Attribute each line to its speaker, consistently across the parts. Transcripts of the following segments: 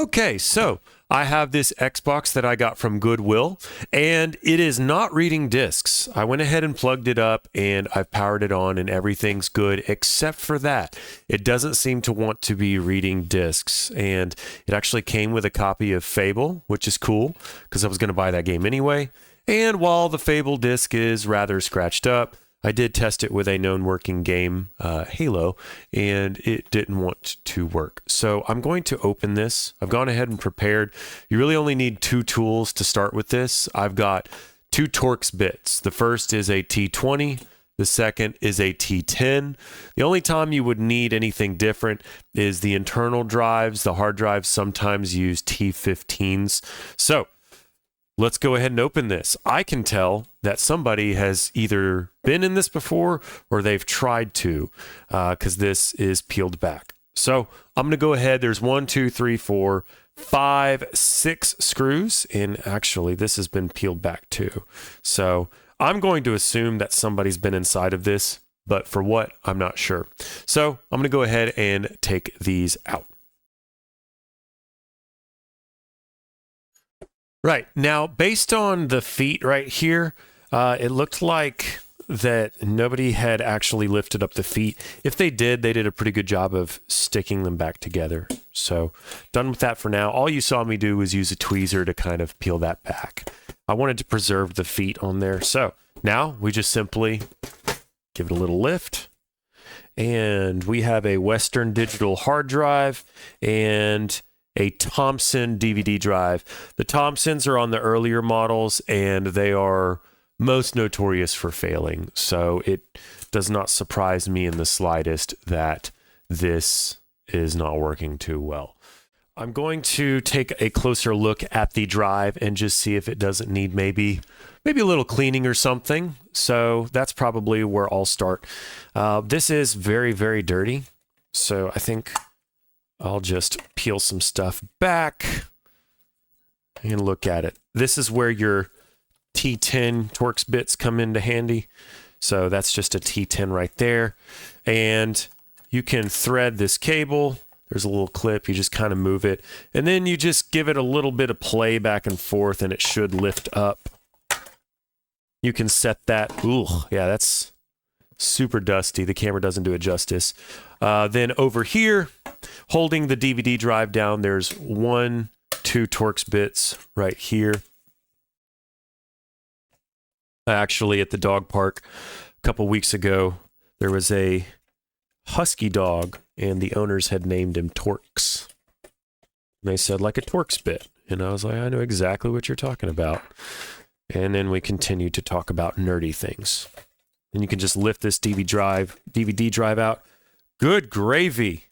Speaker 1: Okay, so I have this Xbox that I got from Goodwill, and it is not reading discs. I went ahead and plugged it up, and I've powered it on, and everything's good except for that. It doesn't seem to want to be reading discs, and it actually came with a copy of Fable, which is cool, because I was going to buy that game anyway. And while the Fable disc is rather scratched up, I did test it with a known working game, Halo, and it didn't want to work. So I'm going to open this. I've gone ahead and prepared. You really only need 2 tools to start with this. I've got 2 Torx bits. The first is a T20. The second is a T10. The only time you would need anything different is the internal drives. The hard drives sometimes use T15s. So let's go ahead and open this. I can tell that somebody has either been in this before or they've tried to, because this is peeled back. So I'm going to go ahead. There's 1, 2, 3, 4, 5, 6 screws. And actually, this has been peeled back too. So I'm going to assume that somebody's been inside of this, but for what, I'm not sure. So I'm going to go ahead and take these out. Right. Now, based on the feet right here, it looked like that nobody had actually lifted up the feet. If they did a pretty good job of sticking them back together. So done with that for now. All you saw me do was use a tweezer to kind of peel that back. I wanted to preserve the feet on there. So now we just simply give it a little lift. And we have a Western Digital hard drive and a Thomson DVD drive. The Thomsons are on the earlier models, and they are most notorious for failing. So it does not surprise me in the slightest that this is not working too well. I'm going to take a closer look at the drive and just see if it doesn't need maybe a little cleaning or something. So that's probably where I'll start. This is very, very dirty. So I think I'll just peel some stuff back and look at it. This is where your T10 Torx bits come into handy. So that's just a T10 right there. And you can thread this cable. There's a little clip. You just kind of move it. And then you just give it a little bit of play back and forth, and it should lift up. You can set that. Ooh, yeah, that's super dusty. The camera doesn't do it justice. Then over here, holding the DVD drive down, there's 1, 2 Torx bits right here. Actually, at the dog park a couple weeks ago, there was a husky dog, and the owners had named him Torx. And they said, like a Torx bit. And I was like, I know exactly what you're talking about. And then we continued to talk about nerdy things. And you can just lift this DVD drive out. Good gravy.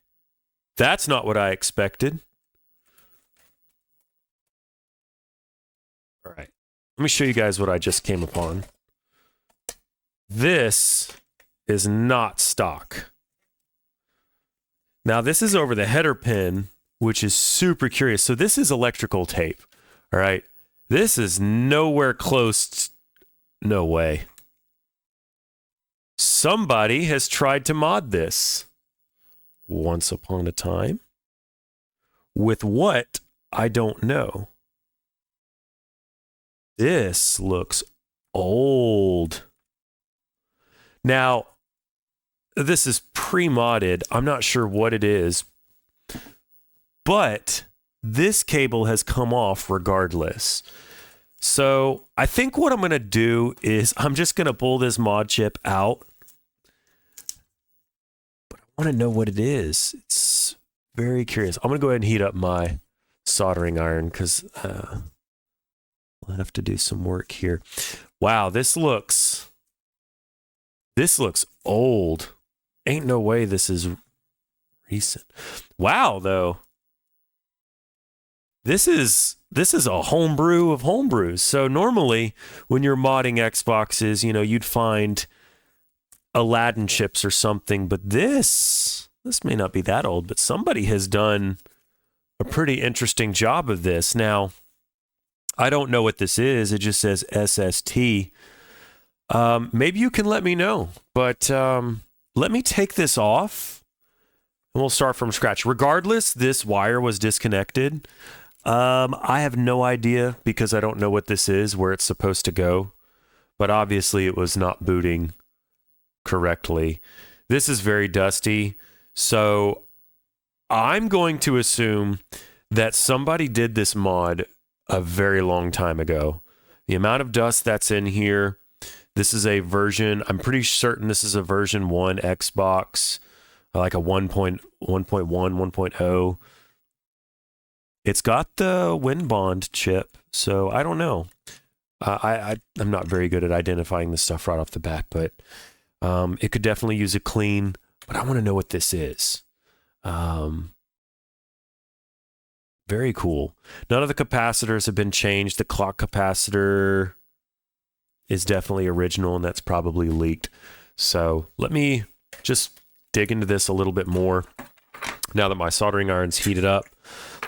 Speaker 1: That's not what I expected. All right. Let me show you guys what I just came upon. This is not stock. Now, this is over the header pin, which is super curious. So this is electrical tape. All right. This is nowhere close. No way. Somebody has tried to mod this once upon a time. With what? I don't know. This looks old. Now, this is pre-modded. I'm not sure what it is. But this cable has come off regardless. So I think what I'm going to do is I'm just going to pull this mod chip out. But I want to know what it is. It's very curious. I'm going to go ahead and heat up my soldering iron because I'll have to do some work here. Wow, this looks old. Ain't no way this is recent. Wow, though. This is a homebrew of homebrews. So normally when you're modding Xboxes, you know, you'd find Aladdin chips or something, but this may not be that old, but somebody has done a pretty interesting job of this. Now, I don't know what this is. It just says SST. Maybe you can let me know, but let me take this off. And we'll start from scratch. Regardless, this wire was disconnected. I have no idea because I don't know what this is, where it's supposed to go. But obviously it was not booting correctly. This is very dusty. So I'm going to assume that somebody did this mod a very long time ago. The amount of dust that's in here, this is a version, I'm pretty certain this is a version 1 Xbox, like a 1.1, 1.0. It's got the WinBond chip, so I don't know. I'm not very good at identifying this stuff right off the bat, but it could definitely use a clean, but I want to know what this is. Very cool. None of the capacitors have been changed. The clock capacitor is definitely original, and that's probably leaked. So let me just dig into this a little bit more. Now that my soldering iron's heated up,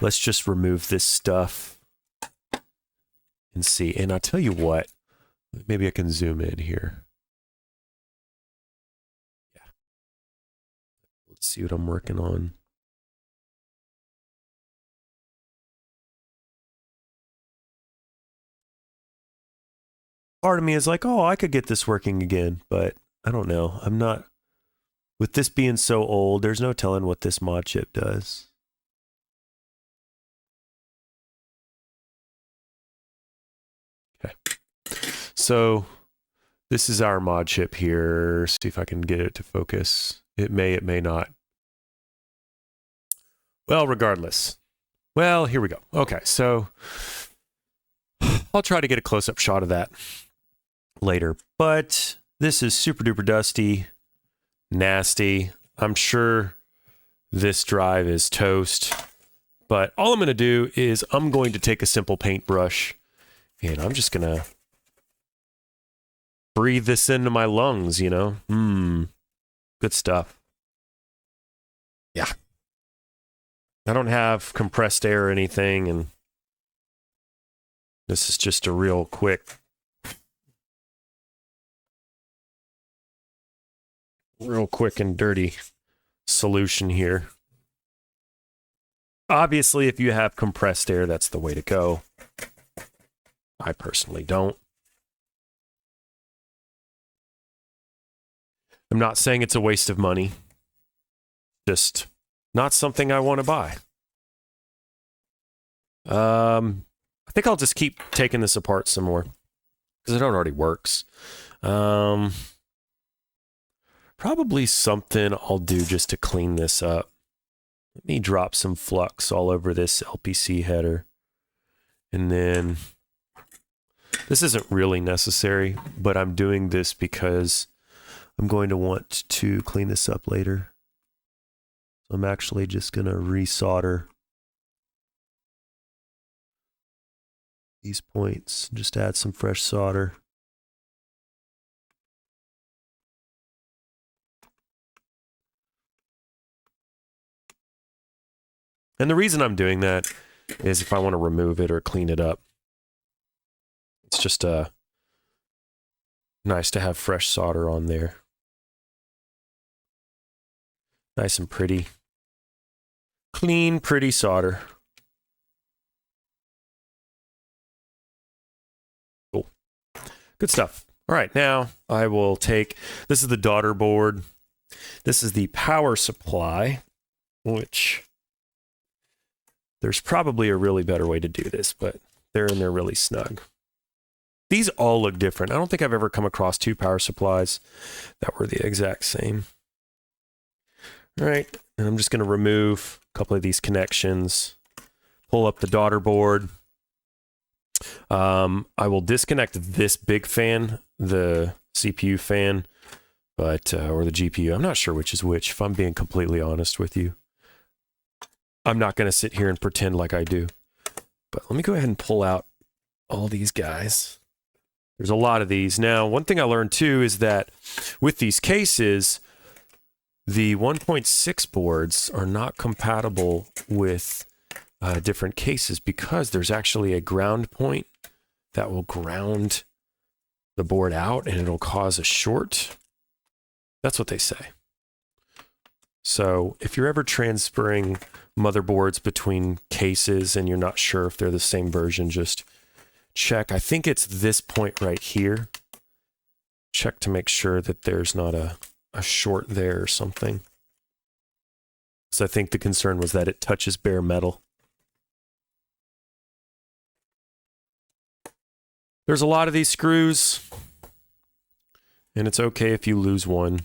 Speaker 1: let's just remove this stuff and see. And I'll tell you what, maybe I can zoom in here. Yeah. Let's see what I'm working on. Part of me is like, oh, I could get this working again, but I don't know. I'm not, with this being so old, there's no telling what this mod chip does. Okay. So this is our mod chip here. See if I can get it to focus. It may not. Well, regardless. Well, here we go. Okay, so I'll try to get a close-up shot of that later, but this is super duper dusty, nasty. I'm sure this drive is toast, but all I'm going to do is I'm going to take a simple paintbrush and I'm just going to breathe this into my lungs, you know? Good stuff. Yeah. I don't have compressed air or anything, and this is just a real quick and dirty solution here. Obviously, if you have compressed air, that's the way to go. I personally don't. I'm not saying it's a waste of money. Just not something I want to buy. I think I'll just keep taking this apart some more because it already works. Probably something I'll do just to clean this up. Let me drop some flux all over this LPC header. And then this isn't really necessary, but I'm doing this because I'm going to want to clean this up later. So I'm actually just going to resolder these points, just add some fresh solder. And the reason I'm doing that is if I want to remove it or clean it up. It's just nice to have fresh solder on there. Nice and pretty. Clean, pretty solder. Cool. Good stuff. All right, now I will take, this is the daughter board. This is the power supply, which there's probably a really better way to do this, but they're in there really snug. These all look different. I don't think I've ever come across two power supplies that were the exact same. All right, and I'm just going to remove a couple of these connections, pull up the daughter board. I will disconnect this big fan, the CPU fan, but or the GPU. I'm not sure which is which, if I'm being completely honest with you. I'm not going to sit here and pretend like I do. But let me go ahead and pull out all these guys. There's a lot of these. Now, one thing I learned too is that with these cases, the 1.6 boards are not compatible with different cases because there's actually a ground point that will ground the board out and it'll cause a short. That's what they say. So if you're ever transferring motherboards between cases and you're not sure if they're the same version, just check. I think it's this point right here. Check to make sure that there's not a short there or something. So I think the concern was that it touches bare metal. There's a lot of these screws, and it's okay if you lose one.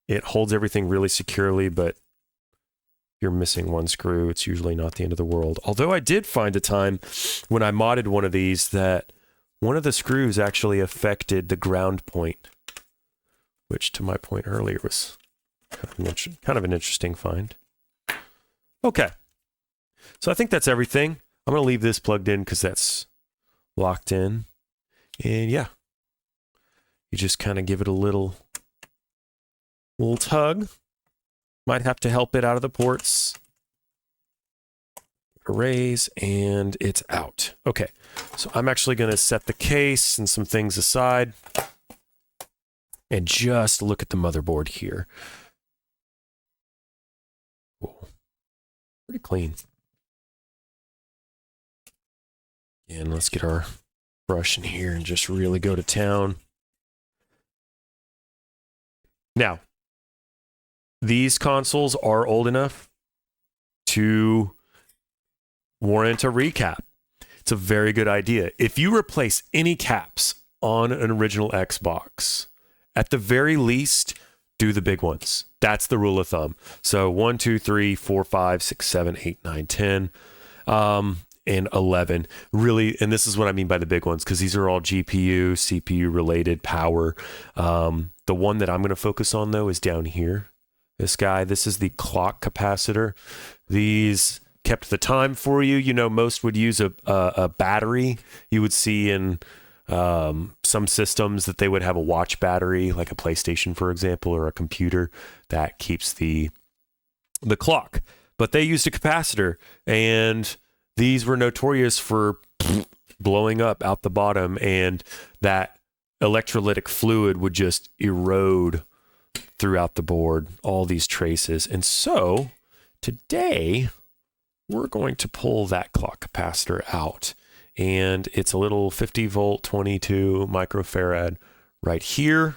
Speaker 1: It holds everything really securely, but if you're missing one screw, it's usually not the end of the world. Although I did find a time when I modded one of these that one of the screws actually affected the ground point, which to my point earlier was kind of an interesting find. Okay. So I think that's everything. I'm going to leave this plugged in because that's locked in. And yeah, you just kind of give it a little tug. Might have to help it out of the ports. Raise, and it's out. Okay, so I'm actually going to set the case and some things aside and just look at the motherboard here. Whoa. Pretty clean. And let's get our brush in here and just really go to town. Now, these consoles are old enough to warrant a recap. It's a very good idea. If you replace any caps on an original Xbox, at the very least, do the big ones. That's the rule of thumb. So 1, 2, 3, 4, 5, 6, 7, 8, 9, 10, and 11. Really, and this is what I mean by the big ones, because these are all GPU, CPU related power. The one that I'm going to focus on, though, is down here. This guy, this is the clock capacitor. These kept the time for you. You know, most would use a battery. You would see in some systems that they would have a watch battery, like a PlayStation, for example, or a computer that keeps the clock. But they used a capacitor, and these were notorious for blowing up out the bottom, and that electrolytic fluid would just erode throughout the board, all these traces. And so today we're going to pull that clock capacitor out, and it's a little 50 volt 22 microfarad right here.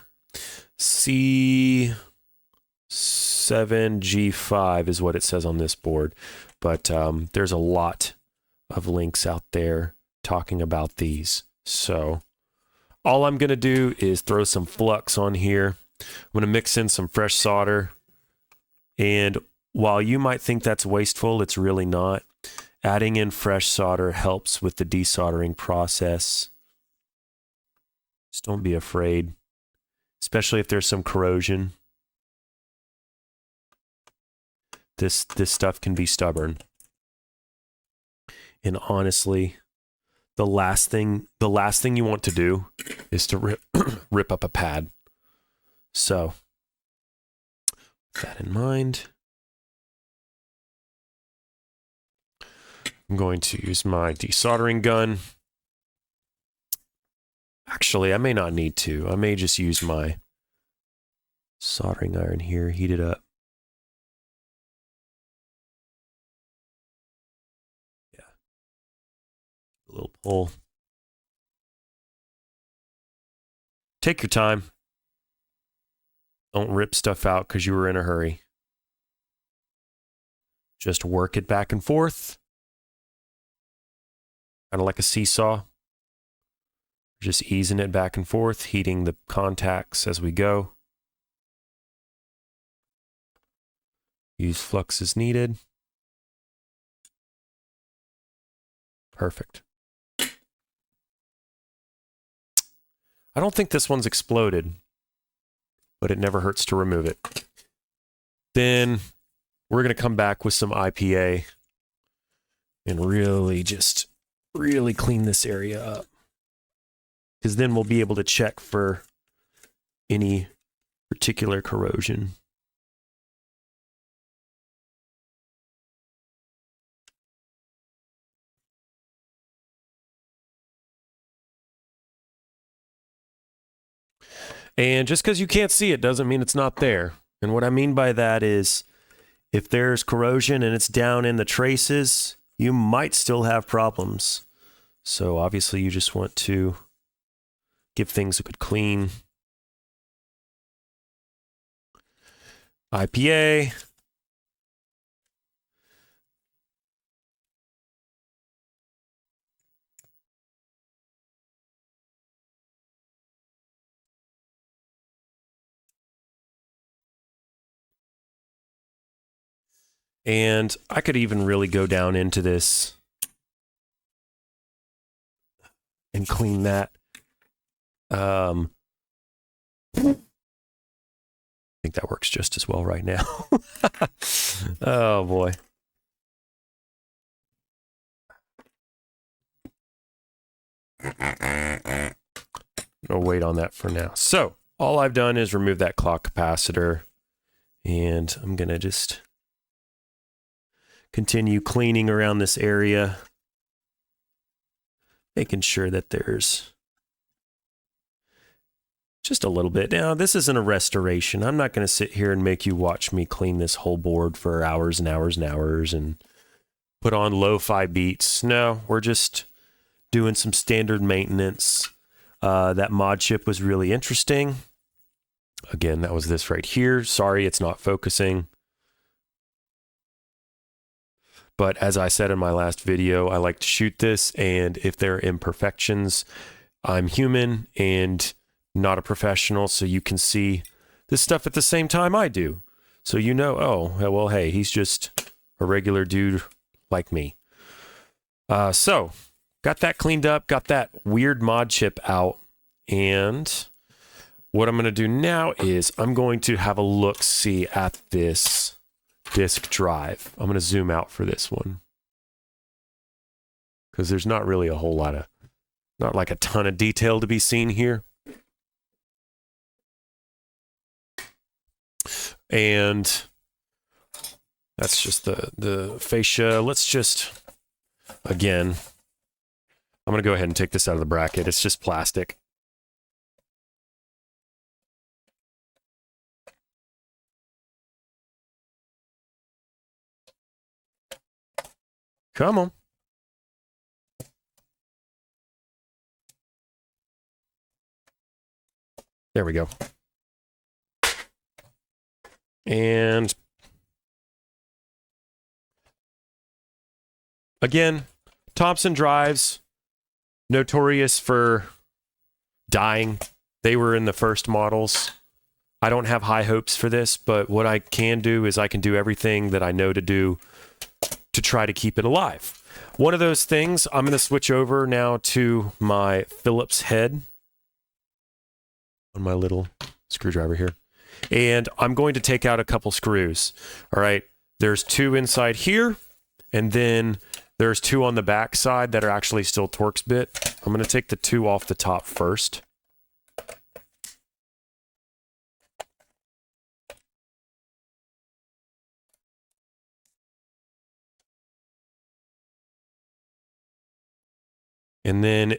Speaker 1: C7G5 is what it says on this board, but there's a lot of links out there talking about these. So all I'm going to do is throw some flux on here. I'm going to mix in some fresh solder, and while you might think that's wasteful, it's really not. Adding in fresh solder helps with the desoldering process. Just don't be afraid, especially if there's some corrosion. This stuff can be stubborn. And honestly, the last thing you want to do is to rip up a pad. So, with that in mind, I'm going to use my desoldering gun. Actually, I may not need to. I may just use my soldering iron here, heat it up. Yeah. A little pull. Take your time. Don't rip stuff out because you were in a hurry. Just work it back and forth. Kind of like a seesaw. Just easing it back and forth, heating the contacts as we go. Use flux as needed. Perfect. I don't think this one's exploded, but it never hurts to remove it. Then we're going to come back with some IPA and really clean this area up, because then we'll be able to check for any particular corrosion. And just because you can't see it doesn't mean it's not there. And what I mean by that is if there's corrosion and it's down in the traces, you might still have problems. So obviously you just want to give things a good clean. IPA. And I could even really go down into this and clean that. I think that works just as well right now. Oh boy. No wait on that for now. So all I've done is remove that clock capacitor, and I'm gonna just continue cleaning around this area, making sure that there's just a little bit. Now, this isn't a restoration. I'm not going to sit here and make you watch me clean this whole board for hours and hours and hours and put on lo-fi beats. No, we're just doing some standard maintenance. That mod chip was really interesting. Again, that was this right here. Sorry, it's not focusing. But as I said in my last video, I like to shoot this, and if there are imperfections, I'm human and not a professional, so you can see this stuff at the same time I do. So you know, oh, well, hey, he's just a regular dude like me. So, got that cleaned up, got that weird mod chip out, and what I'm going to do now is I'm going to have a look-see at this disk drive. I'm going to zoom out for this one because there's not really a whole lot of, not like a ton of detail to be seen here. And that's just the fascia. Let's just, again, I'm going to go ahead and take this out of the bracket. It's just plastic. Come on. There we go. And again, Thompson drives, notorious for dying. They were in the first models. I don't have high hopes for this, but what I can do is I can do everything that I know to do to try to keep it alive. One of those things, I'm going to switch over now to my Phillips head on my little screwdriver here. And I'm going to take out a couple screws. All right, there's two inside here, and then there's two on the back side that are actually still Torx Bit. I'm going to take the two off the top first. And then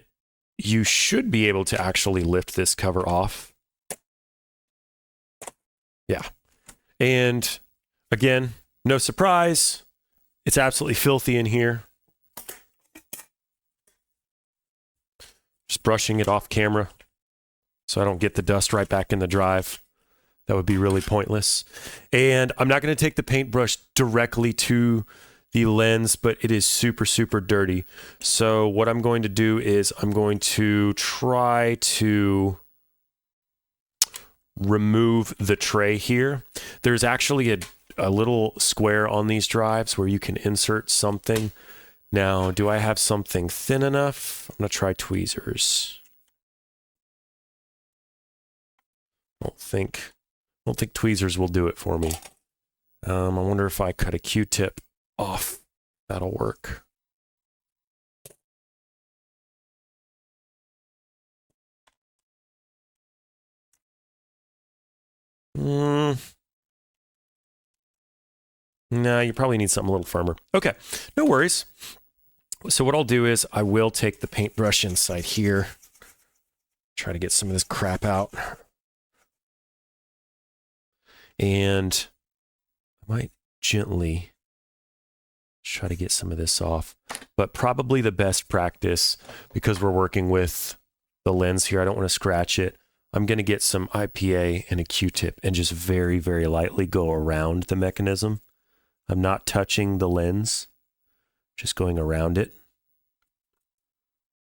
Speaker 1: you should be able to actually lift this cover off. Yeah. And again, no surprise, it's absolutely filthy in here. Just brushing it off camera so I don't get the dust right back in the drive. That would be really pointless. And I'm not going to take the paintbrush directly to the lens, but it is super, super dirty. So what I'm going to do is I'm going to try to remove the tray here. There's actually a little square on these drives where you can insert something. Now, do I have something thin enough? I'm going to try tweezers. I don't think tweezers will do it for me. I wonder if I cut a Q-tip off. That'll work. No, you probably need something a little firmer. Okay, no worries. So what I'll do is I will take the paintbrush inside here. Try to get some of this crap out. And I might gently try to get some of this off, but probably the best practice, because we're working with the lens here, I don't want to scratch it. I'm going to get some IPA and a Q-tip and just very, very lightly go around the mechanism. I'm not touching the lens, just going around it.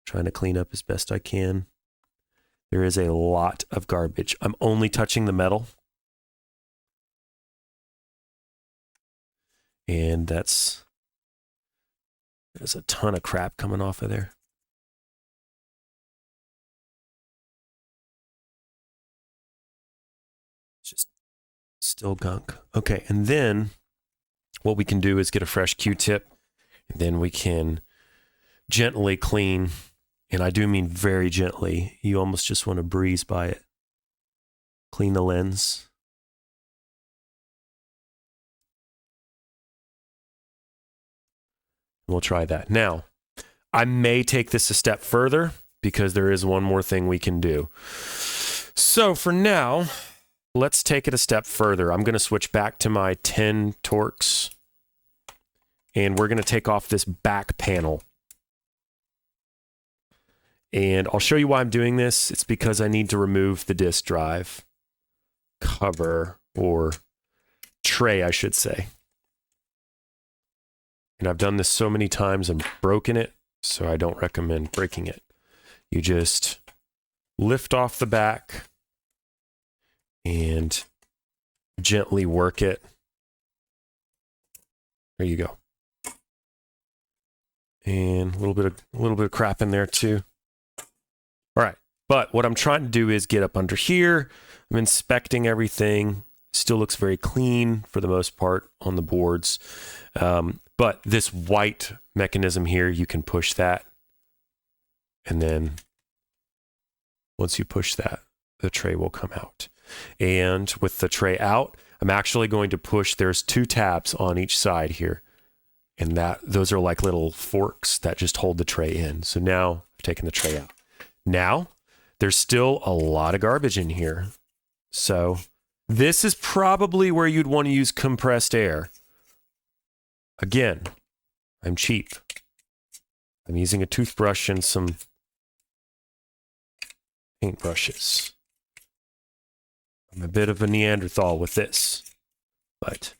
Speaker 1: Trying to clean up as best I can. There is a lot of garbage. I'm only touching the metal. And there's a ton of crap coming off of there. It's just still gunk. Okay, and then what we can do is get a fresh Q-tip, and then we can gently clean, and I do mean very gently. You almost just want to breeze by it. Clean the lens. We'll try that. Now, I may take this a step further because there is one more thing we can do. So for now, let's take it a step further. I'm going to switch back to my 10 Torx, and we're going to take off this back panel. And I'll show you why I'm doing this. It's because I need to remove the disk drive cover, or tray, I should say. And I've done this so many times and broken it, so I don't recommend breaking it. You just lift off the back and gently work it. There you go. And a little bit of crap in there too. All right, but what I'm trying to do is get up under here. I'm inspecting everything. Still looks very clean for the most part on the boards. But this white mechanism here, you can push that. And then once you push that, the tray will come out. And with the tray out, I'm actually going to push, there's 2 tabs on each side here. And those are like little forks that just hold the tray in. So now I've taken the tray out. Now, there's still a lot of garbage in here. So this is probably where you'd want to use compressed air. Again, I'm cheap. I'm using a toothbrush and some paintbrushes. I'm a bit of a Neanderthal with this. But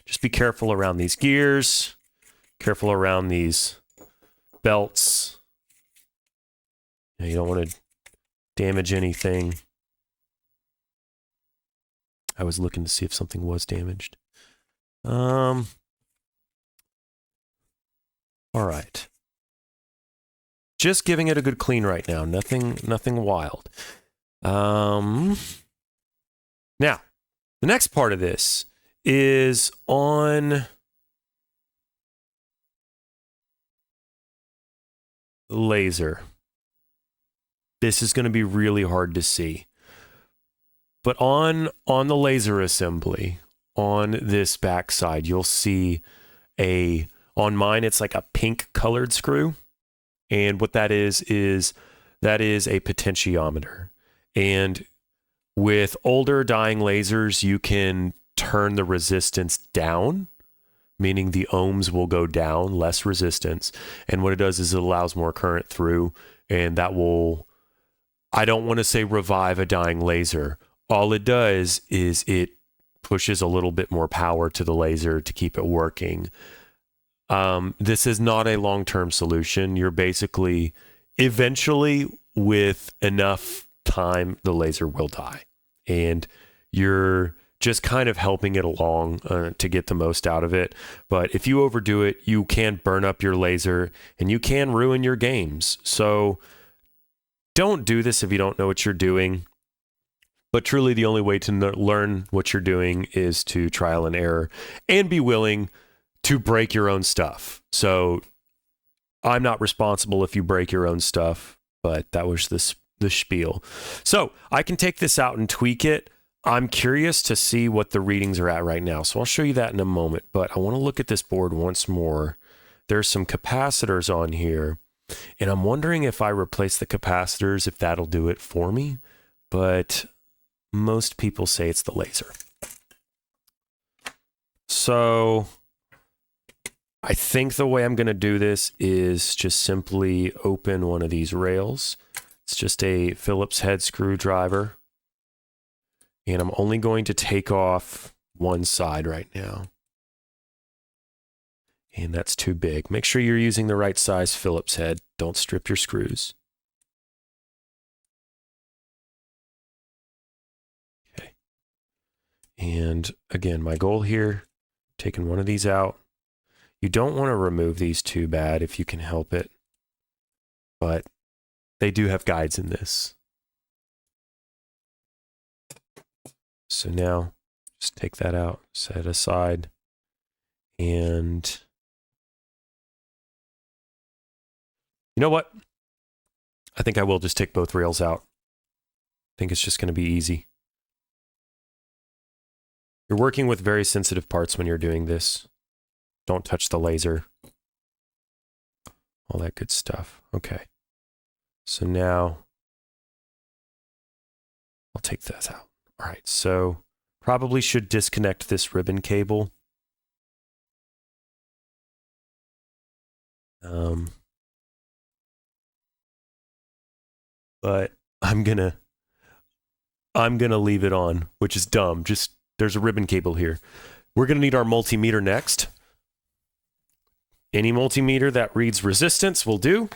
Speaker 1: just be careful around these gears. Careful around these belts. You don't want to damage anything. I was looking to see if something was damaged. All right. Just giving it a good clean right now. Nothing wild. Now, the next part of this is on laser. This is going to be really hard to see. But on the laser assembly, on this backside, you'll see on mine, it's like a pink colored screw. And what that is that is a potentiometer. And with older dying lasers, you can turn the resistance down, meaning the ohms will go down, less resistance. And what it does is it allows more current through, and that will, I don't want to say revive a dying laser. All it does is it pushes a little bit more power to the laser to keep it working. This is not a long-term solution. You're basically, eventually, with enough time, the laser will die. And you're just kind of helping it along to get the most out of it. But if you overdo it, you can burn up your laser and you can ruin your games. So don't do this if you don't know what you're doing. But truly, the only way to learn what you're doing is to trial and error and be willing to break your own stuff. So I'm not responsible if you break your own stuff, but that was the spiel. So I can take this out and tweak it. I'm curious to see what the readings are at right now. So I'll show you that in a moment, but I want to look at this board once more. There's some capacitors on here, and I'm wondering if I replace the capacitors, if that'll do it for me, but most people say it's the laser. So I think the way I'm going to do this is just simply open one of these rails. It's just a Phillips head screwdriver. And I'm only going to take off one side right now. And that's too big. Make sure you're using the right size Phillips head. Don't strip your screws. Okay. And again, my goal here, taking one of these out. You don't want to remove these too bad if you can help it. But they do have guides in this. So now, just take that out, set it aside, and you know what? I think I will just take both rails out. I think it's just going to be easy. You're working with very sensitive parts when you're doing this. Don't touch the laser. All that good stuff. Okay. So now, I'll take this out. All right, so probably should disconnect this ribbon cable. But I'm gonna leave it on, which is dumb. Just there's a ribbon cable here. We're gonna need our multimeter next. Any multimeter that reads resistance will do.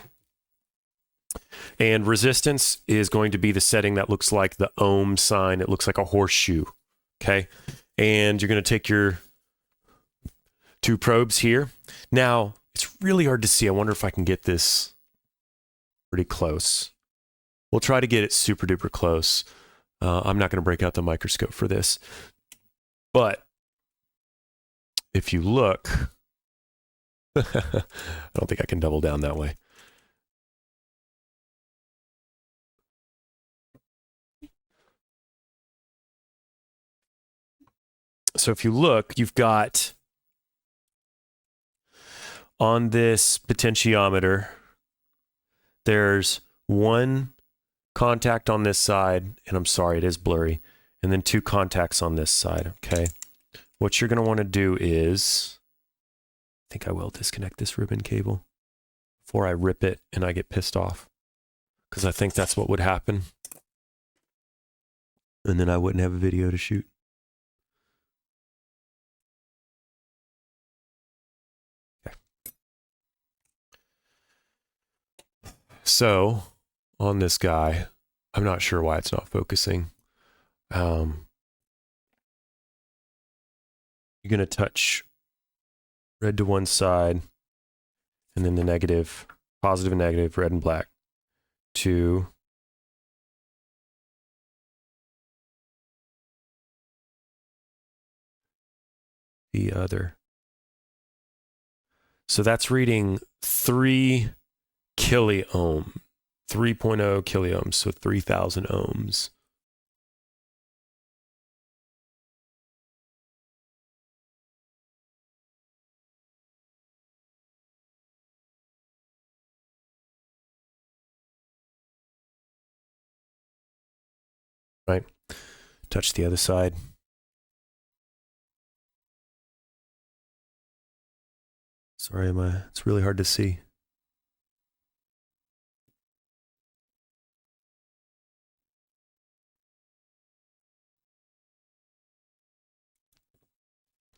Speaker 1: And resistance is going to be the setting that looks like the ohm sign. It looks like a horseshoe. Okay. And you're going to take your two probes here. Now, it's really hard to see. I wonder if I can get this pretty close. We'll try to get it super duper close. I'm not going to break out the microscope for this. But if you look, I don't think I can double down that way. So if you look, you've got on this potentiometer, there's one contact on this side, and I'm sorry, it is blurry, and then two contacts on this side, okay? What you're going to want to do is, I think I will disconnect this ribbon cable before I rip it and I get pissed off, because I think that's what would happen. And then I wouldn't have a video to shoot. So, on this guy, I'm not sure why it's not focusing. You're going to touch red to one side, and then the negative, positive and negative, red and black, to the other. So that's reading 3 kiloohm, 3.0 kiloohms, so 3,000 ohms. Right? Touch the other side. Sorry, it's really hard to see.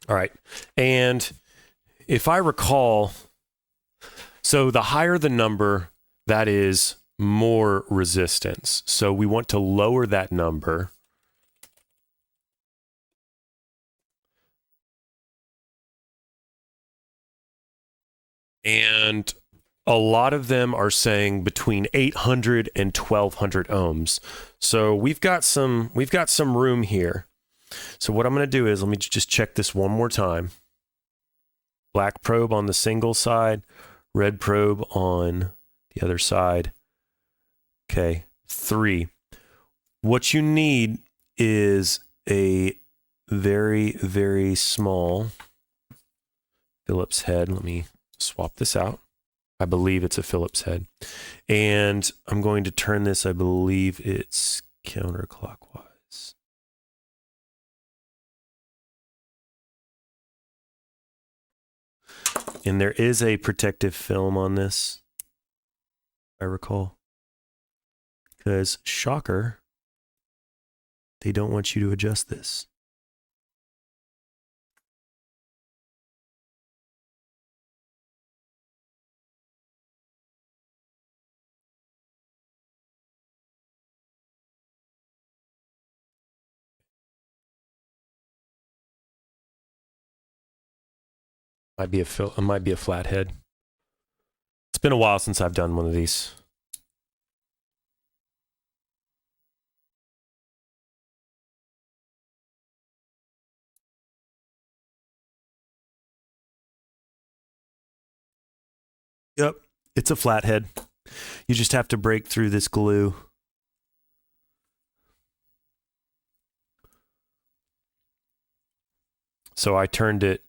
Speaker 1: All right. And if I recall, so the higher the number, that is more resistance. So we want to lower that number. And a lot of them are saying between 800 and 1200 ohms. So we've got some room here. So what I'm going to do is, let me just check this one more time. Black probe on the single side, red probe on the other side. Okay, 3. What you need is a very, very small Phillips head. Let me swap this out. I believe it's a Phillips head. And I'm going to turn this, I believe it's counterclockwise. And there is a protective film on this, I recall. Because, shocker, they don't want you to adjust this. Might be a flathead. It's been a while since I've done one of these. Yep, it's a flathead. You just have to break through this glue. So I turned it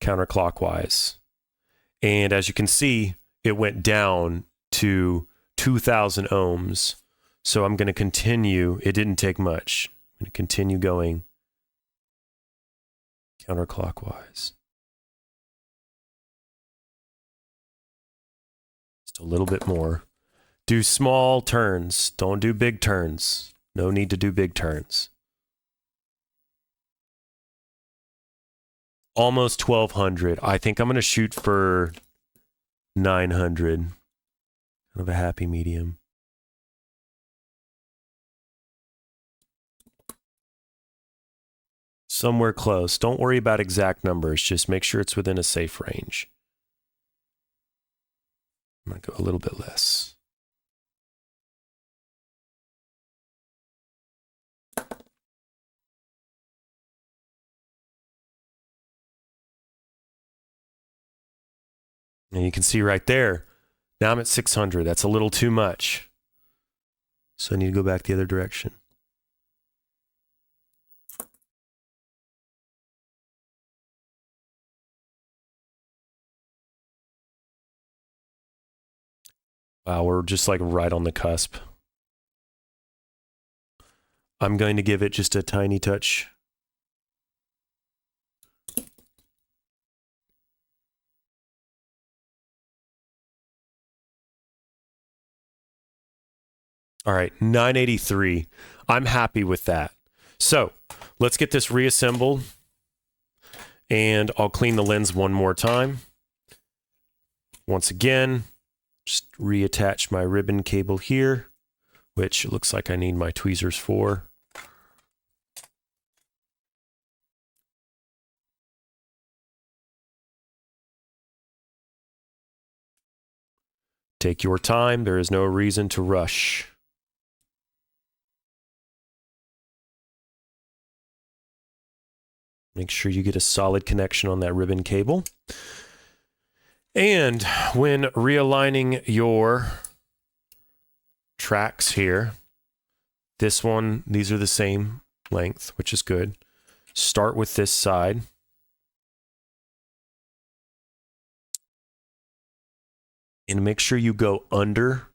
Speaker 1: counterclockwise. And as you can see, it went down to 2,000 ohms. So I'm going to continue. It didn't take much. I'm going to continue going counterclockwise. Just a little bit more. Do small turns. Don't do big turns. No need to do big turns. Almost 1,200. I think I'm going to shoot for 900. Kind of a happy medium. Somewhere close. Don't worry about exact numbers. Just make sure it's within a safe range. I'm going to go a little bit less. And you can see right there, now I'm at 600. That's a little too much. So I need to go back the other direction. Wow, we're just like right on the cusp. I'm going to give it just a tiny touch. All right, 983. I'm happy with that. So let's get this reassembled. And I'll clean the lens one more time. Once again, just reattach my ribbon cable here, which looks like I need my tweezers for. Take your time. There is no reason to rush. Make sure you get a solid connection on that ribbon cable. And when realigning your tracks here, this one, these are the same length, which is good. Start with this side. And make sure you go under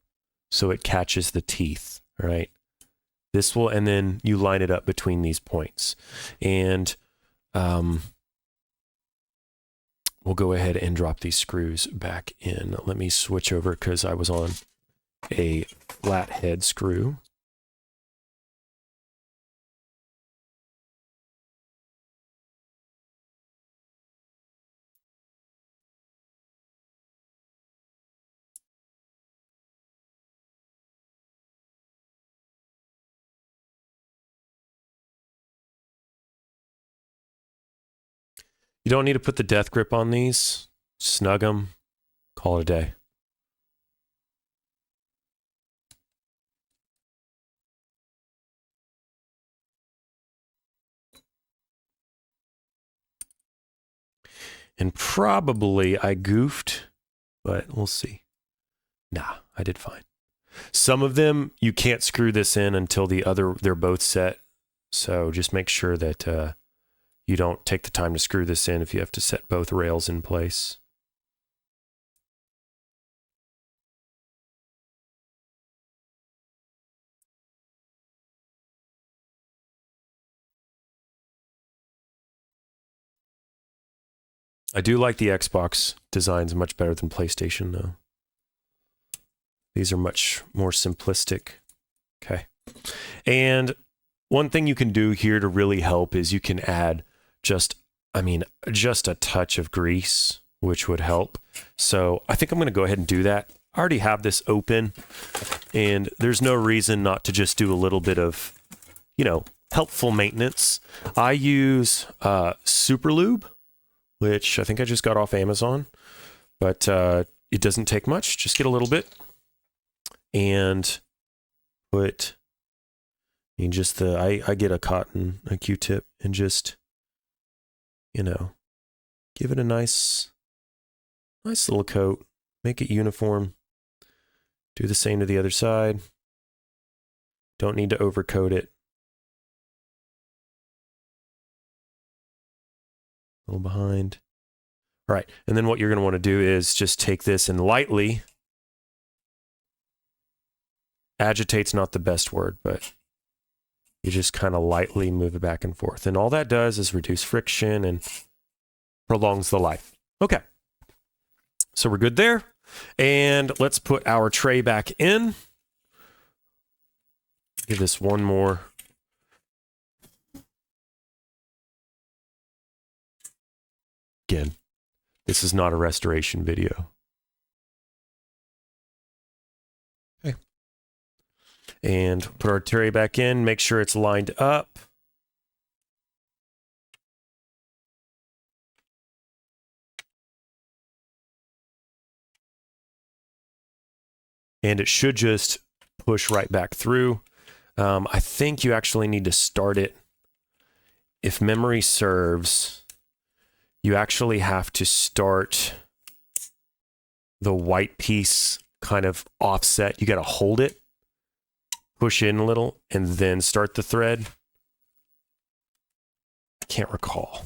Speaker 1: so it catches the teeth, right? This will, and then you line it up between these points. And we'll go ahead and drop these screws back in. Let me switch over because I was on a flathead screw. You don't need to put the death grip on these. Snug them. Call it a day. And probably I goofed, but we'll see. Nah, I did fine. Some of them, you can't screw this in until they're both set. So just make sure that you don't take the time to screw this in if you have to set both rails in place. I do like the Xbox designs much better than PlayStation, though. These are much more simplistic. Okay. And one thing you can do here to really help is you can add just a touch of grease, which would help. So I think I'm going to go ahead and do that. I already have this open, and there's no reason not to just do a little bit of, helpful maintenance. I use Super Lube, which I think I just got off Amazon, but it doesn't take much. Just get a little bit and put, I get a Q-tip and just, give it a nice little coat, make it uniform. Do the same to the other side. Don't need to overcoat it. A little behind. All right, and then what you're going to want to do is just take this and lightly, agitate's not the best word, but you just kind of lightly move it back and forth. And all that does is reduce friction and prolongs the life. Okay, so we're good there. And let's put our tray back in. Give this one more. Again, this is not a restoration video. Okay. And put our tray back in, make sure it's lined up. And it should just push right back through. I think you actually need to start it. If memory serves, you actually have to start the white piece kind of offset. You got to hold it, push in a little, and then start the thread. I can't recall.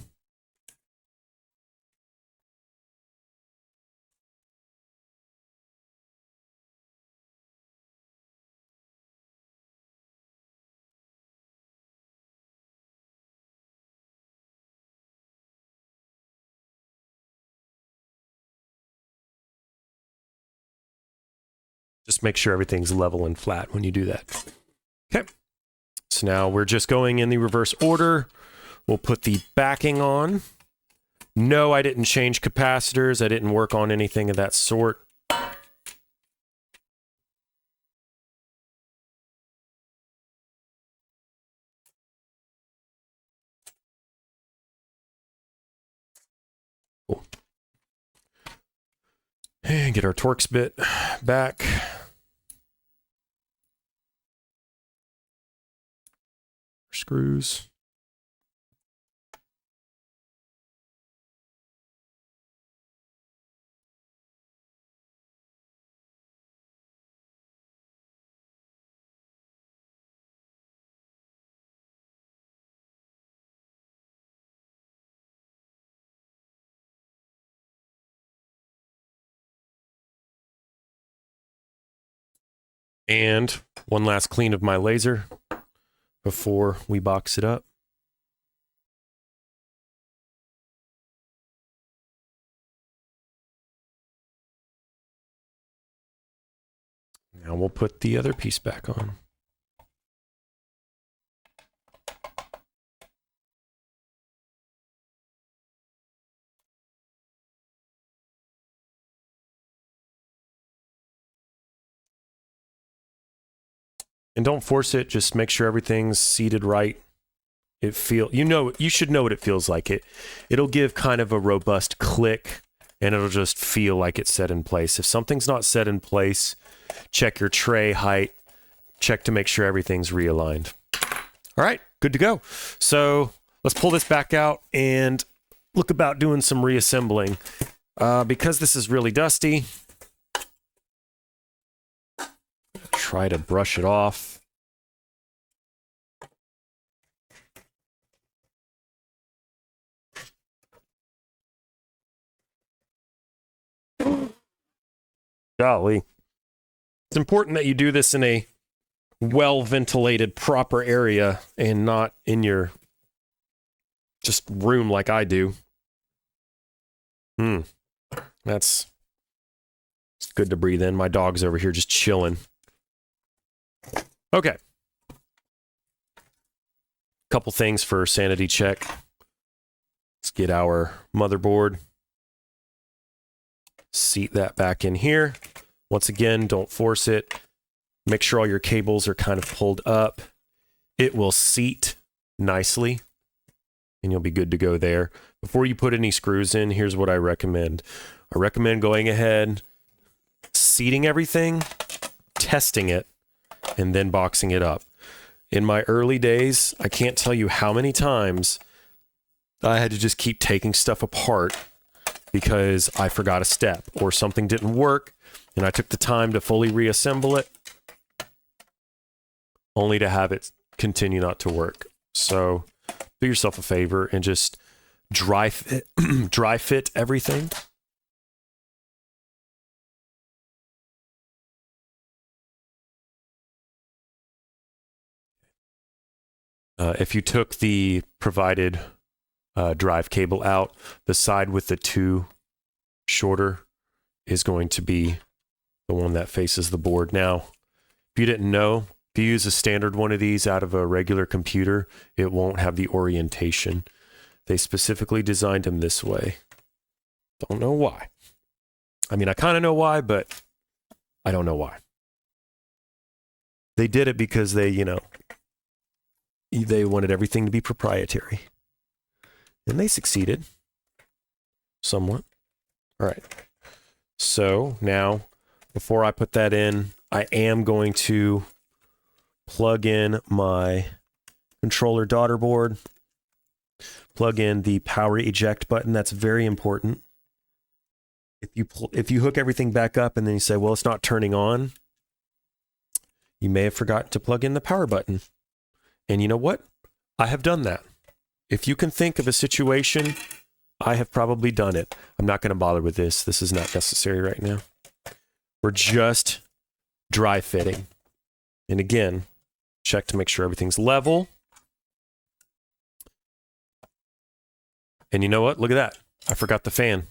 Speaker 1: Just make sure everything's level and flat when you do that. Okay. So now we're just going in the reverse order. We'll put the backing on. No, I didn't change capacitors. I didn't work on anything of that sort. Cool. And get our Torx bit back. Screws. And one last clean of my laser before we box it up. Now we'll put the other piece back on. And don't force it, just make sure everything's seated right. You should know what it feels like. It'll give kind of a robust click, and it'll just feel like it's set in place. If something's not set in place, check your tray height, check to make sure everything's realigned. All right, good to go. So let's pull this back out and look about doing some reassembling. Because this is really dusty, try to brush it off. Golly. It's important that you do this in a well-ventilated, proper area and not in your just room like I do. That's good to breathe in. My dog's over here just chilling. Okay. Couple things for sanity check. Let's get our motherboard. Seat that back in here. Once again, don't force it. Make sure all your cables are kind of pulled up. It will seat nicely, and you'll be good to go there. Before you put any screws in, here's what I recommend. I recommend going ahead, seating everything, testing it, and then boxing it up. In my early days, I can't tell you how many times I had to just keep taking stuff apart because I forgot a step or something didn't work, and I took the time to fully reassemble it, only to have it continue not to work. So do yourself a favor and just dry fit everything. If you took the provided drive cable out, the side with the two shorter is going to be the one that faces the board. Now, if you didn't know, if you use a standard one of these out of a regular computer, it won't have the orientation. They specifically designed them this way. Don't know why. I mean, I kind of know why, but I don't know why. They did it because they wanted everything to be proprietary. And they succeeded. Somewhat. All right. So now, before I put that in, I am going to plug in my controller daughter board. Plug in the power eject button. That's very important. If you hook everything back up and then you say, well, it's not turning on, you may have forgotten to plug in the power button. And you know what? I have done that. If you can think of a situation, I have probably done it. I'm not going to bother with this. This is not necessary right now. We're just dry fitting. And again, check to make sure everything's level. And you know what? Look at that. I forgot the fan.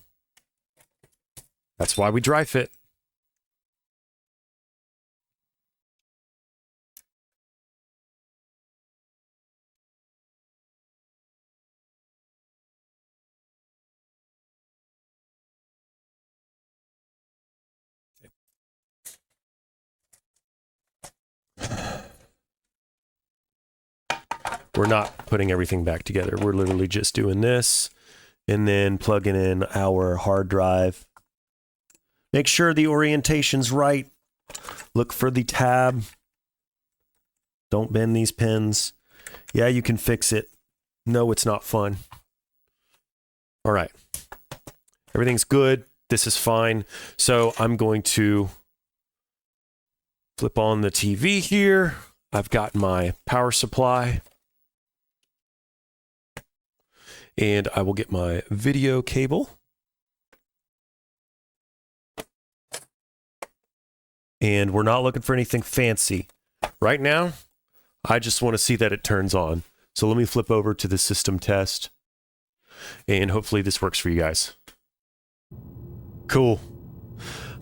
Speaker 1: That's why we dry fit. We're not putting everything back together. We're literally just doing this and then plugging in our hard drive. Make sure the orientation's right. Look for the tab. Don't bend these pins. Yeah, you can fix it. No, it's not fun. All right. Everything's good. This is fine. So I'm going to flip on the TV here. I've got my power supply. And I will get my video cable. And we're not looking for anything fancy. Right now, I just want to see that it turns on. So let me flip over to the system test. And hopefully this works for you guys. Cool.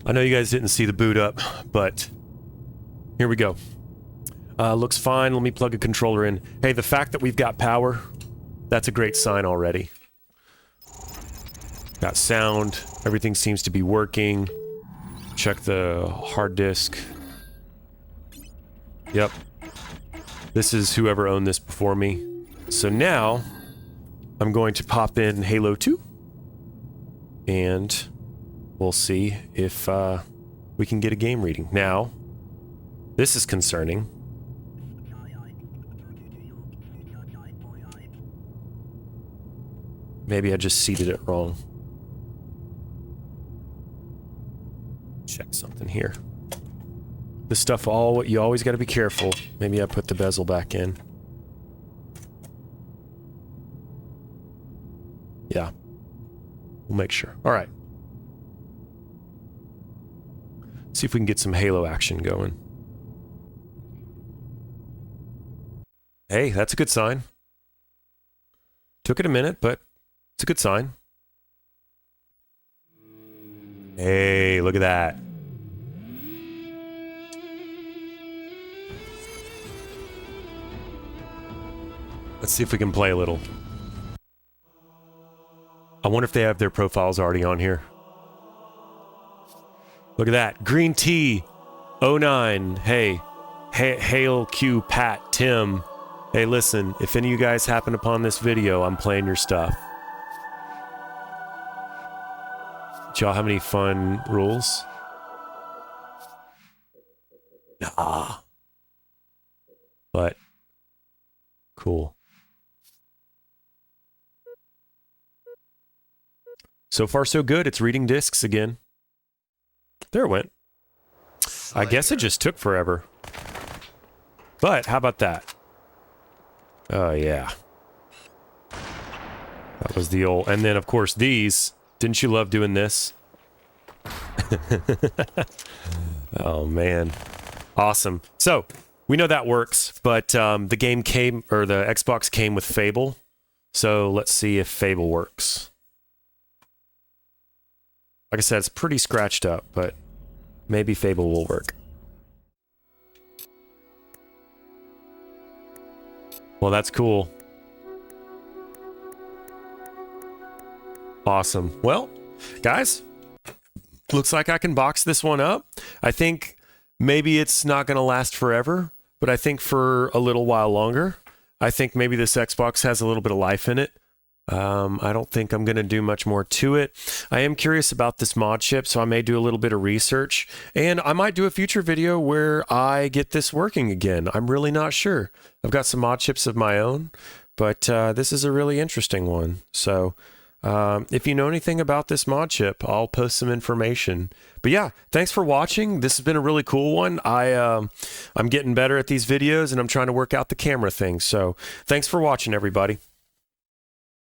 Speaker 1: I know you guys didn't see the boot up, but here we go. Looks fine. Let me plug a controller in. Hey, the fact that we've got power, that's a great sign already. Got sound. Everything seems to be working. Check the hard disk. Yep. This is whoever owned this before me. So now, I'm going to pop in Halo 2. And we'll see if we can get a game reading. Now, this is concerning. Maybe I just seated it wrong. Check something here. This stuff, you always got to be careful. Maybe I put the bezel back in. Yeah. We'll make sure. All right. See if we can get some Halo action going. Hey, that's a good sign. Took it a minute, but it's a good sign. Hey, look at that. Let's see if we can play a little. I wonder if they have their profiles already on here. Look at that. Green Tea 09. Hey. Hail Q Pat Tim. Hey, listen, if any of you guys happen upon this video, I'm playing your stuff. Do y'all have any fun rules? Nah. But cool. So far, so good. It's reading discs again. There it went. I guess it just took forever. But how about that? Oh, yeah. That was the old... And then, of course, these. Didn't you love doing this? Oh, man. Awesome. So, we know that works, but the game came... Or the Xbox came with Fable. So, let's see if Fable works. Like I said, it's pretty scratched up, but maybe Fable will work. Well, that's cool. Awesome. Well, guys, looks like I can box this one up. I think maybe it's not going to last forever, but I think for a little while longer. I think maybe this Xbox has a little bit of life in it. I don't think I'm going to do much more to it. I am curious about this mod chip, so I may do a little bit of research, and I might do a future video where I get this working again. I'm really not sure. I've got some mod chips of my own, but this is a really interesting one. So if you know anything about this mod chip, I'll post some information. But yeah, thanks for watching. This has been a really cool one. I'm getting better at these videos, and I'm trying to work out the camera thing. So thanks for watching, everybody.